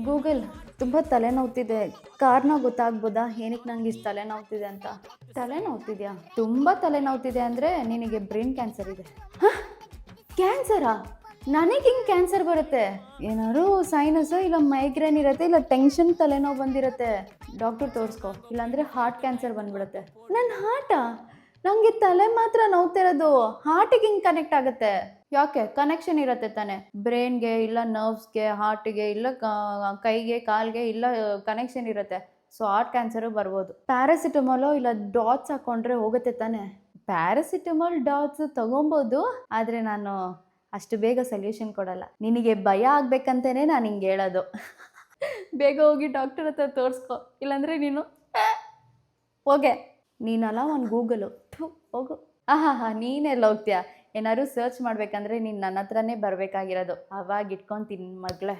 Google, ತುಂಬ ತಲೆನೋವ್ತಿದೆ, ಕಾರಣ ಗೊತ್ತಾಗ್ಬೋದಾ ಏನಕ್ಕೆ ನಂಗೆ ಇಷ್ಟು ತಲೆನೋವ್ತಿದೆ ಅಂತ? ತಲೆನೋವ್ತಿದ್ಯಾ? ತುಂಬ ತಲೆನೋವ್ತಿದೆ ಅಂದರೆ ನಿನಗೆ ಬ್ರೈನ್ ಕ್ಯಾನ್ಸರ್ ಇದೆ. ಹಾಂ, ಕ್ಯಾನ್ಸರಾ? ನನಗೆ ಹಿಂಗೆ ಕ್ಯಾನ್ಸರ್ ಬರುತ್ತೆ? ಏನಾದ್ರು ಸೈನಸ್ ಇಲ್ಲ ಮೈಗ್ರೇನ್ ಇರುತ್ತೆ, ಇಲ್ಲ ಟೆನ್ಷನ್ ತಲೆನೋವು ಬಂದಿರುತ್ತೆ. ಡಾಕ್ಟರ್ ತೋರಿಸ್ಕೊ, ಇಲ್ಲಾಂದರೆ ಹಾರ್ಟ್ ಕ್ಯಾನ್ಸರ್ ಬಂದ್ಬಿಡುತ್ತೆ. ನನ್ನ ಹಾರ್ಟಾ? ನನಗೆ ತಲೆ ಮಾತ್ರ ನೋವ್ತಿರೋದು, ಹಾರ್ಟಿಗೆ ಹಿಂಗೆ ಕನೆಕ್ಟ್ ಆಗುತ್ತೆ? ಯಾಕೆ? ಕನೆಕ್ಷನ್ ಇರುತ್ತೆ ತಾನೆ, ಬ್ರೈನ್ಗೆ ಇಲ್ಲ ನರ್ವ್ಸ್ಗೆ, ಹಾರ್ಟಿಗೆ ಇಲ್ಲ ಕೈಗೆ ಕಾಲ್ಗೆ ಇಲ್ಲ ಕನೆಕ್ಷನ್ ಇರುತ್ತೆ. ಸೊ ಹಾರ್ಟ್ ಕ್ಯಾನ್ಸರು ಬರ್ಬೋದು. ಪ್ಯಾರಾಸಿಟಮಾಲು ಇಲ್ಲ ಡಾಟ್ಸ್ ಹಾಕ್ಕೊಂಡ್ರೆ ಹೋಗುತ್ತೆ ತಾನೆ? ಪ್ಯಾರಾಸಿಟಮಾಲ್ ಡಾಟ್ಸ್ ತೊಗೊಬೋದು, ಆದರೆ ನಾನು ಅಷ್ಟು ಬೇಗ ಸೊಲ್ಯೂಷನ್ ಕೊಡಲ್ಲ. ನಿನಗೆ ಭಯ ಆಗ್ಬೇಕಂತಲೇ ನಾನು ಹಿಂಗೆ ಹೇಳೋದು. ಬೇಗ ಹೋಗಿ ಡಾಕ್ಟರ್ ಹತ್ರ ತೋರಿಸ್ಕೊ, ಇಲ್ಲಾಂದರೆ ನೀನು ಹೋಗೆ. ನೀನಲ್ಲ ಒಂದು ಗೂಗಲು, ಹೋಗು. ನೀನೆಲ್ಲ ಹೋಗ್ತೀಯಾ? ಏನಾದ್ರು ಸರ್ಚ್ ಮಾಡಬೇಕಂದ್ರೆ ನೀನು ನನ್ನ ಹತ್ರನೇ ಬರಬೇಕಾಗಿರೋದು. ಅವಾಗ ಇಟ್ಕೊತೀನಿ ಮಗಳೇ.